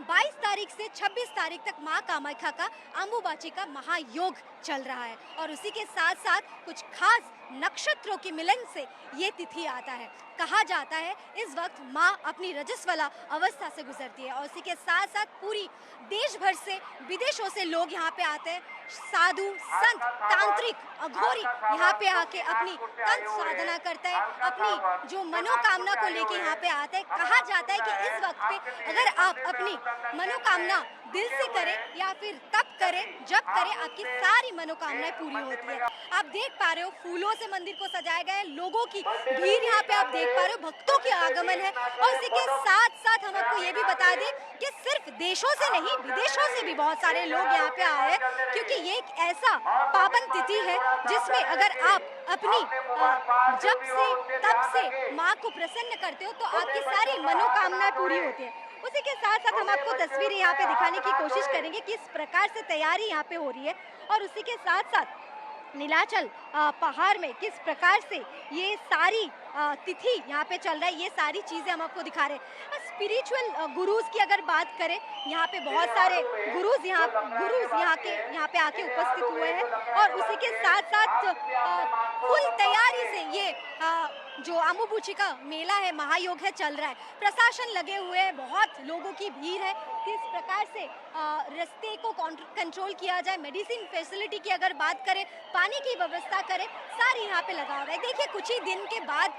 22 तारीख से 26 तारीख तक मां कामाख्या का अम्बुबाची का महायोग चल रहा है और उसी के साथ साथ कुछ खास नक्षत्रों के मिलन से ये तिथि आता है। कहा जाता है इस वक्त मां अपनी रजस्वला अवस्था से गुजरती है और उसी के साथ साथ पूरी देश भर से विदेशों से लोग यहाँ पे आते हैं। साधु संत तांत्रिक अघोरी यहाँ पे आके अपनी तंत्र साधना करते हैं, अपनी जो मनोकामना को लेके यहाँ पे आते हैं। कहा जाता है कि इस वक्त पे अगर आप अपनी मनोकामना दिल से करें या फिर तप करें, जप करें, आपकी सारी मनोकामनाएं पूरी होती है। आप देख पा रहे हो फूलों से मंदिर को सजाया गया है, लोगों की भीड़ यहाँ पे आप देख पा रहे हो, भक्तों के आगमन है। और इसी के साथ साथ हम आपको ये भी बता दें कि सिर्फ देशों से नहीं विदेशों से भी बहुत सारे लोग यहाँ पे आए हैं, क्योंकि ये एक ऐसा पावन तिथि है जिसमें अगर आप अपनी जप से तप से माँ को प्रसन्न करते हो तो आपकी सारी मनोकामनाएं पूरी होती है। उसी के साथ साथ हम आपको तस्वीरें यहाँ पे दिखाने की कोशिश करेंगे कि किस प्रकार से तैयारी यहाँ पे हो रही है और उसी के साथ साथ नीलाचल पहाड़ में किस प्रकार से ये सारी तिथि यहाँ पे चल रहा है, ये सारी चीज़ें हम आपको दिखा रहे हैं। स्पिरिचुअल गुरुज की अगर बात करें, यहाँ पे बहुत सारे गुरुज यहाँ पे आके उपस्थित हुए हैं और उसी के साथ साथ फुल तैयारी से ये जो अम्बुबाची का मेला है, महायोग है, चल रहा है। प्रशासन लगे हुए हैं, बहुत लोगों की भीड़ है। किस प्रकार से रास्ते को कंट्रोल किया जाए, मेडिसिन फैसिलिटी की अगर बात करें, पानी की व्यवस्था करें, सारी यहाँ पे लगा हुआ है। देखिए कुछ ही दिन के बाद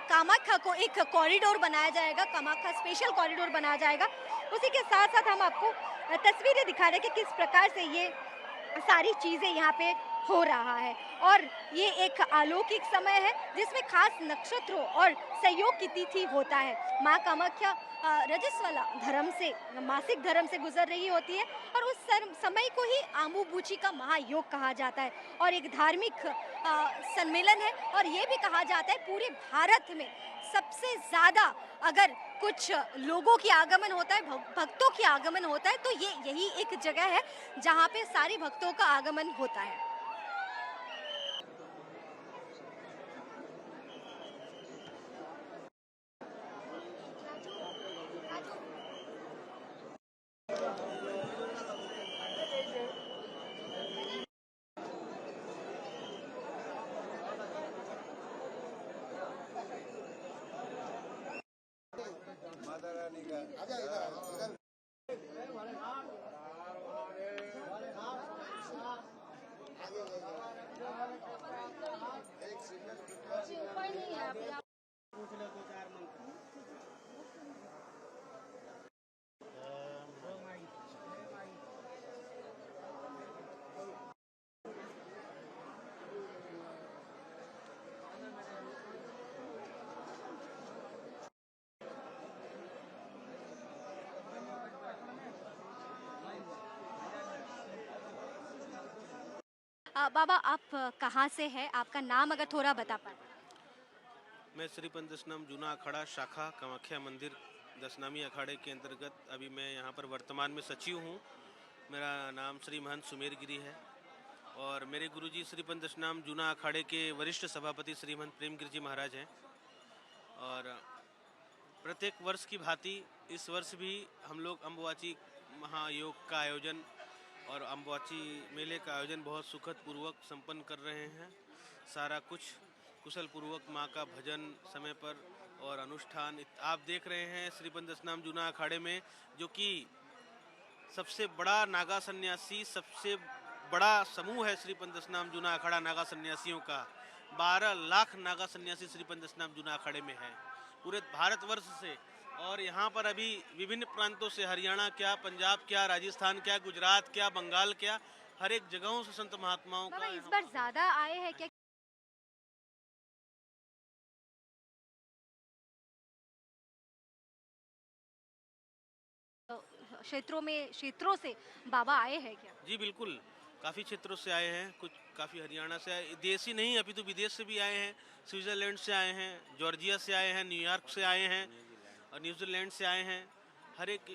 कामाख्या को एक कॉरिडोर बनाया जाएगा, कामाख्या स्पेशल कॉरिडोर बनाया जाएगा। उसी के साथ साथ हम आपको तस्वीरें दिखा रहे हैं कि किस प्रकार से ये सारी चीज़ें यहाँ पे हो रहा है और ये एक अलौकिक समय है जिसमें खास नक्षत्रों और संयोग की तिथि होता है। माँ कामाख्या रजस्वला धर्म से, मासिक धर्म से गुजर रही होती है और उस समय को ही अम्बुबाची का महायोग कहा जाता है और एक धार्मिक सम्मेलन है और ये भी कहा जाता है पूरे भारत में सबसे ज़्यादा अगर कुछ लोगों की आगमन होता है, भक्तों की आगमन होता है, तो ये यही एक जगह है जहाँ पे सारे भक्तों का आगमन होता है। माता रानी का बाबा आप कहाँ से हैं? आपका नाम अगर थोड़ा बता पाए। मैं श्री पंचदशनाम जूना अखाड़ा शाखा कामाख्या मंदिर दशनामी अखाड़े के अंतर्गत अभी मैं यहाँ पर वर्तमान में सचिव हूँ। मेरा नाम श्री महंत सुमेर गिरी है और मेरे गुरुजी श्री पंचदशनाम जूना अखाड़े के वरिष्ठ सभापति श्री महंत प्रेम गिरी जी महाराज हैं और प्रत्येक वर्ष की भांति इस वर्ष भी हम लोग अम्बुबाची महायोग का आयोजन और अम्बुबाची मेले का आयोजन बहुत सुखद पूर्वक संपन्न कर रहे हैं। सारा कुछ कुशल पूर्वक माँ का भजन समय पर और अनुष्ठान आप देख रहे हैं श्री पंचदशनाम जूना अखाड़े में, जो कि सबसे बड़ा नागा सन्यासी, सबसे बड़ा समूह है श्री पंचदशनाम जूना अखाड़ा नागा सन्यासियों का। 12 लाख नागा सन्यासी श्री पंचदशनाम जूना अखाड़े में है पूरे भारतवर्ष से और यहाँ पर अभी विभिन्न प्रांतों से, हरियाणा क्या, पंजाब क्या, राजस्थान क्या, गुजरात क्या, बंगाल क्या, हर एक जगहों से संत महात्माओं का इस बार ज्यादा आए हैं क्या? क्षेत्रों से बाबा आए हैं क्या? जी बिल्कुल, काफ़ी क्षेत्रों से आए हैं, कुछ काफ़ी हरियाणा से आए, देश ही नहीं अभी तो विदेश से भी आए हैं, स्विट्जरलैंड से आए हैं, जॉर्जिया से आए हैं, न्यूयॉर्क से आए हैं और न्यूजीलैंड से आए हैं। हर एक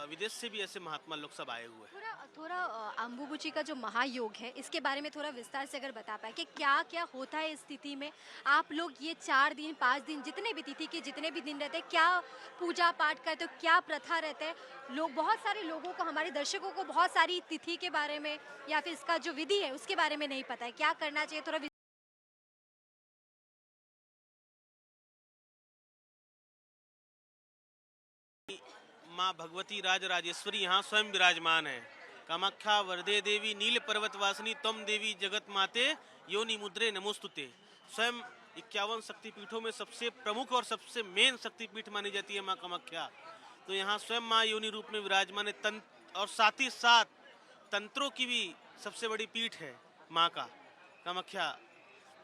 विदेश से भी ऐसे महात्मा लोग सब आए हुए हैं। थोड़ा थोड़ा अम्बुबुची का जो महायोग है इसके बारे में थोड़ा विस्तार से अगर बता पाए कि क्या क्या होता है इस तिथि में। आप लोग ये 4 दिन 5 दिन जितने भी तिथि के जितने भी दिन रहते हैं क्या पूजा पाठ करते हो, क्या प्रथा रहता है। लोग बहुत सारे लोगों को, हमारे दर्शकों को बहुत सारी तिथि के बारे में या फिर इसका जो विधि है उसके बारे में नहीं पता है, क्या करना चाहिए थोड़ा माँ भगवती राज राजेश्वरी यहाँ स्वयं विराजमान है। कामाख्या वरदे देवी नील पर्वत वासिनी तम देवी जगत माते योनि मुद्रे नमोस्तुते। स्वयं 51 शक्तिपीठों में सबसे प्रमुख और सबसे मेन शक्तिपीठ मानी जाती है माँ कामाख्या। तो यहाँ स्वयं माँ योनि रूप में विराजमान है। और साथ ही साथ तंत्रों की भी सबसे बड़ी पीठ है माँ का कामाख्या।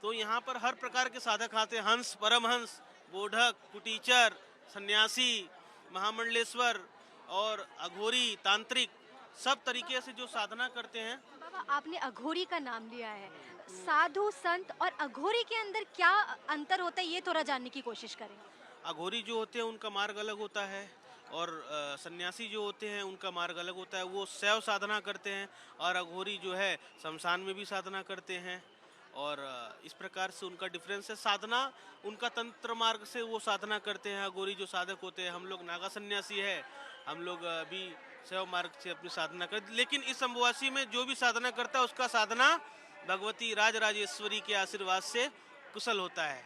तो यहाँ पर हर प्रकार के साधक आते हैं। हंस, परमहंस, बोधक, कुटीचर, सन्यासी, महामंडलेश्वर और अघोरी, तांत्रिक, सब तरीके से जो साधना करते हैं। बाबा आपने अघोरी का नाम लिया है, साधु संत और अघोरी के अंदर क्या अंतर होता है ये थोड़ा जानने की कोशिश करें। अघोरी जो होते हैं उनका मार्ग अलग होता है और सन्यासी जो होते हैं उनका मार्ग अलग होता है। वो शैव साधना करते हैं और अघोरी जो है शमशान में भी साधना करते हैं। और इस प्रकार से उनका डिफरेंस है। साधना उनका तंत्र मार्ग से वो साधना करते हैं। अघोरी जो साधक होते हैं, हम लोग नागा सन्यासी है, हम लोग अभी शैव मार्ग से अपनी साधना करते। लेकिन इस अम्बुवासी में जो भी साधना करता है उसका साधना भगवती राज राजेश्वरी के आशीर्वाद से कुशल होता है।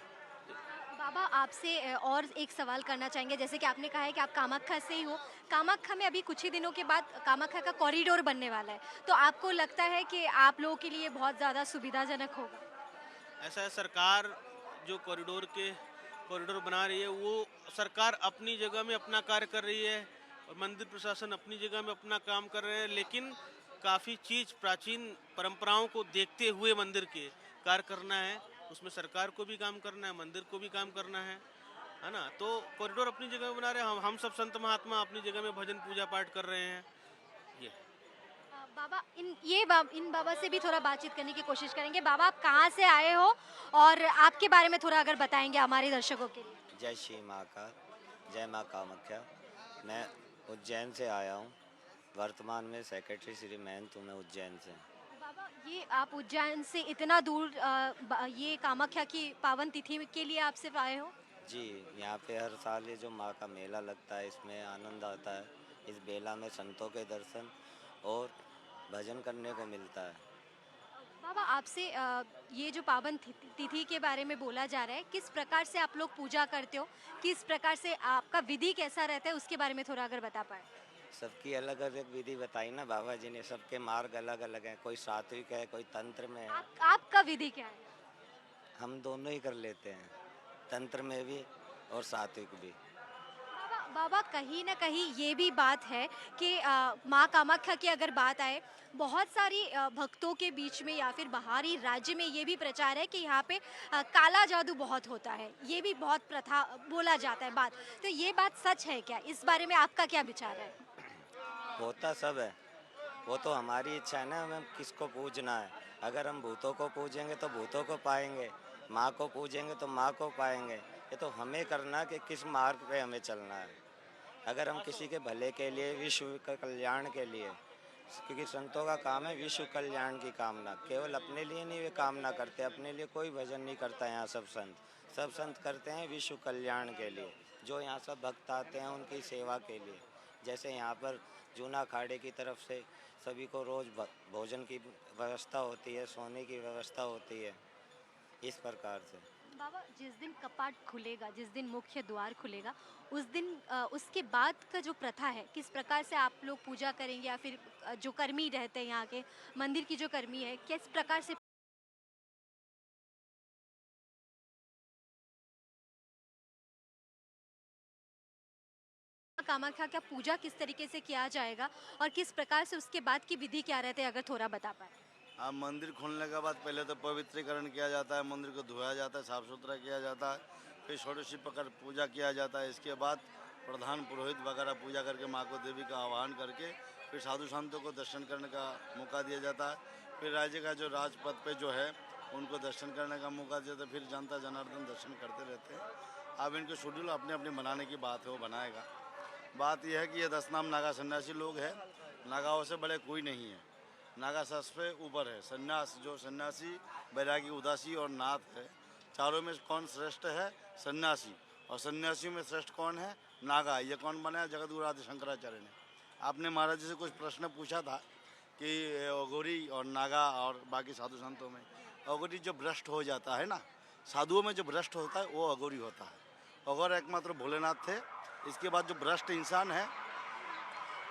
बाबा आपसे और एक सवाल करना चाहेंगे, जैसे कि आपने कहा है कि आप कामाख्या से ही हो। कामाख्या में अभी कुछ ही दिनों के बाद कामाख्या का कॉरिडोर बनने वाला है, तो आपको लगता है कि आप लोगों के लिए बहुत ज़्यादा सुविधाजनक होगा? ऐसा है, सरकार जो कॉरिडोर बना रही है वो सरकार अपनी जगह में अपना कार्य कर रही है और मंदिर प्रशासन अपनी जगह में अपना काम कर रहे हैं। लेकिन काफ़ी चीज़ प्राचीन परंपराओं को देखते हुए मंदिर के कार्य करना है। उसमें सरकार को भी काम करना है, मंदिर को भी काम करना है ना। तो कॉरिडोर अपनी जगह में बना रहे हैं, हम सब संत महात्मा अपनी जगह में भजन पूजा पाठ कर रहे हैं। ये बाबा इन बाबा से भी थोड़ा बातचीत करने की कोशिश करेंगे। बाबा आप कहाँ से आए हो और आपके बारे में थोड़ा अगर बताएंगे हमारे दर्शकों के लिए। जय श्री महाकाल, जय माँ कामाख्या। मैं उज्जैन से आया हूँ। वर्तमान में सेक्रेटरी श्री महंत हूँ मैं उज्जैन से। बाबा ये आप उज्जैन से इतना दूर ये कामाख्या की पावन तिथि के लिए आप सिर्फ आए हो? जी, यहाँ पे हर साल ये जो माँ का मेला लगता है इसमें आनंद आता है। इस बेला में संतों के दर्शन और भजन करने को मिलता है। बाबा आपसे ये जो पावन तिथि के बारे में बोला जा रहा है, किस प्रकार से आप लोग पूजा करते हो, किस प्रकार से आपका विधि कैसा रहता है उसके बारे में थोड़ा अगर बता पाए। सबकी अलग अलग विधि बताई ना बाबा जी ने। सबके मार्ग अलग अलग हैं। कोई सात्विक है, कोई तंत्र में है। आपका विधि क्या है? हम दोनों ही कर लेते हैं, तंत्र में भी और सात्विक भी। बाबा कहीं ना कहीं ये भी बात है कि माँ कामाख्या की अगर बात आए, बहुत सारी भक्तों के बीच में या फिर बाहरी राज्य में ये भी प्रचार है कि यहाँ पे काला जादू बहुत होता है, ये भी बहुत प्रथा बोला जाता है बात। तो ये बात सच है क्या? इस बारे में आपका क्या विचार है? होता सब है, वो तो हमारी इच्छा है ना, हमें किसको पूजना है। अगर हम भूतों को पूजेंगे तो भूतों को पाएंगे, माँ को पूजेंगे तो माँ को पाएंगे। ये तो हमें करना कि किस मार्ग पे हमें चलना है। अगर हम किसी के भले के लिए, विश्व के कल्याण के लिए, क्योंकि संतों का काम है विश्व कल्याण की कामना। केवल अपने लिए नहीं वे कामना करते, अपने लिए कोई भजन नहीं करता। यहाँ सब संत करते हैं विश्व कल्याण के लिए। जो यहाँ सब भक्त आते हैं उनकी सेवा के लिए। जैसे यहाँ पर जूना अखाड़े की तरफ से सभी को रोज़ भोजन की व्यवस्था होती है, सोने की व्यवस्था होती है, इस प्रकार से। बाबा जिस दिन कपाट खुलेगा, जिस दिन मुख्य द्वार खुलेगा, उस दिन उसके बाद का जो प्रथा है, किस प्रकार से आप लोग पूजा करेंगे या फिर जो कर्मी रहते हैं यहाँ के मंदिर की जो कर्मी है, किस प्रकार से कामाख्या का पूजा किस तरीके से किया जाएगा और किस प्रकार से उसके बाद की विधि क्या रहती है, अगर थोड़ा बता पाए। हाँ, मंदिर खोलने के बाद पहले तो पवित्रीकरण किया जाता है, मंदिर को धोया जाता है, साफ सुथरा किया जाता है, फिर षोडशी पकड़ पूजा किया जाता है। इसके बाद प्रधान पुरोहित वगैरह पूजा करके माँ को देवी का आह्वान करके फिर साधु संतों को दर्शन करने का मौका दिया जाता है। फिर राज्य का जो राजपथ पे जो है उनको दर्शन करने का मौका दिया जाता है। फिर जनता जनार्दन दर्शन करते रहते हैं। अब इनके शेड्यूल अपने अपने बनाने की बात है, वो बनाएगा। बात यह है कि ये 10 नाम नागा सन्यासी लोग हैं। नागाओं से बड़े कोई नहीं है। नागा सबसे ऊपर है। सन्यास जो सन्यासी, बैरागी, उदासी और नाथ है, चारों में कौन श्रेष्ठ है? सन्यासी। और सन्यासियों में श्रेष्ठ कौन है? नागा। ये कौन बनाया? जगत गुरु आदि शंकराचार्य ने। आपने महाराज जी से कुछ प्रश्न पूछा था कि अघोरी और नागा और बाकी साधु संतों में, अघोरी जो भ्रष्ट हो जाता है ना, साधुओं में जो भ्रष्ट होता है वो अघोरी होता है। अघोर एकमात्र भोलेनाथ थे। इसके बाद जो भ्रष्ट इंसान है,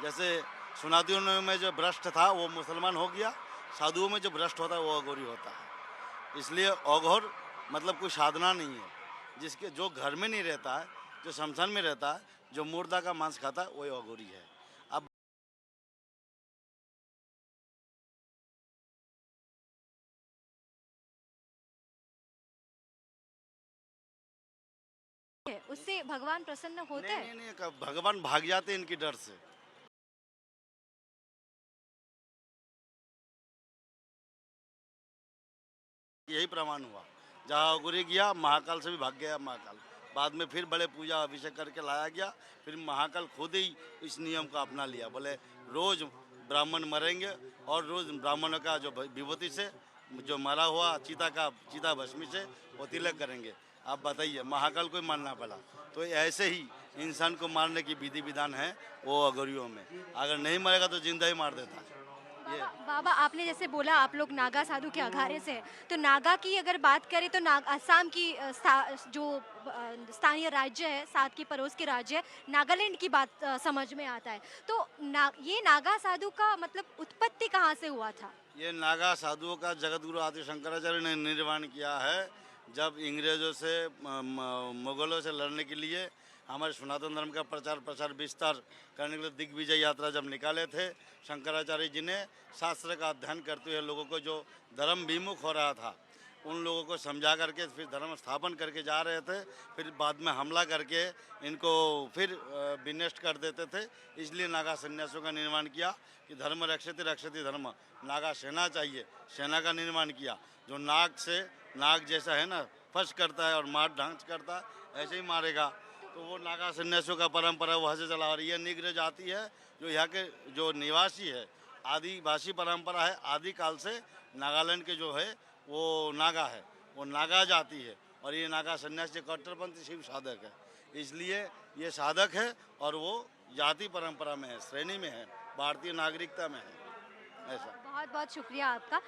जैसे सुनादियों में जो भ्रष्ट था वो मुसलमान हो गया, साधुओं में जो भ्रष्ट होता है वो अघोरी होता है। इसलिए अघोर मतलब कोई साधना नहीं है। जिसके जो घर में नहीं रहता है, जो शमशान में रहता है, जो मुर्दा का मांस खाता है, वही अघोरी है। अब उससे भगवान प्रसन्न होते हैं? नहीं, भगवान भाग जाते हैं इनकी डर से। यही प्रमाण हुआ। जहाँ अघोरी गया, महाकाल से भी भाग गया महाकाल। बाद में फिर बड़े पूजा अभिषेक करके लाया गया। फिर महाकाल खुद ही इस नियम को अपना लिया। बोले रोज ब्राह्मण मरेंगे और रोज ब्राह्मणों का जो विभूति से जो मरा हुआ चिता भस्मी से वो तिलक करेंगे। आप बताइए, महाकाल को ही मानना पड़ा। तो ऐसे ही इंसान को मारने की विधि विधान है वो अघोरियों में। अगर नहीं मरेगा तो जिंदा ही मार देता है। बाबा, आपने जैसे बोला आप लोग नागा साधु के अघारे से हैं, तो नागा की अगर बात करें तो असम की जो स्थानीय राज्य है, साथ की पड़ोस के राज्य है, नागालैंड की बात समझ में आता है। तो ये नागा साधु का मतलब उत्पत्ति कहाँ से हुआ था? ये नागा साधुओं का जगत गुरु आदि शंकराचार्य ने निर्माण किया है। जब अंग्रेजों से मुगलों से लड़ने के लिए हमारे सनातन धर्म का प्रचार विस्तार करने के लिए दिग्विजय यात्रा जब निकाले थे, शंकराचार्य जी ने शास्त्र का अध्ययन करते हुए लोगों को जो धर्म विमुख हो रहा था उन लोगों को समझा करके फिर धर्म स्थापन करके जा रहे थे। फिर बाद में हमला करके इनको फिर विनष्ट कर देते थे। इसलिए नागा सन्यासियों का निर्माण किया कि धर्म रक्षति धर्म। नागा सेना चाहिए, सेना का निर्माण किया। जो नाग जैसा है ना, फंस करता है और मार ढांच करता है, ऐसे ही मारेगा। तो वो नागा सन्यासियों का परंपरा वहाँ से चला। और ये निग्र जाति है जो यहाँ के जो निवासी है, आदिवासी परंपरा है। आदिकाल से नागालैंड के जो है वो नागा है, वो नागा जाति है। और ये नागा सन्यासी कट्टरपंथी शिव साधक है। इसलिए ये साधक है और वो जाति परंपरा में है, श्रेणी में है, भारतीय नागरिकता में है। ऐसा। बहुत बहुत शुक्रिया आपका।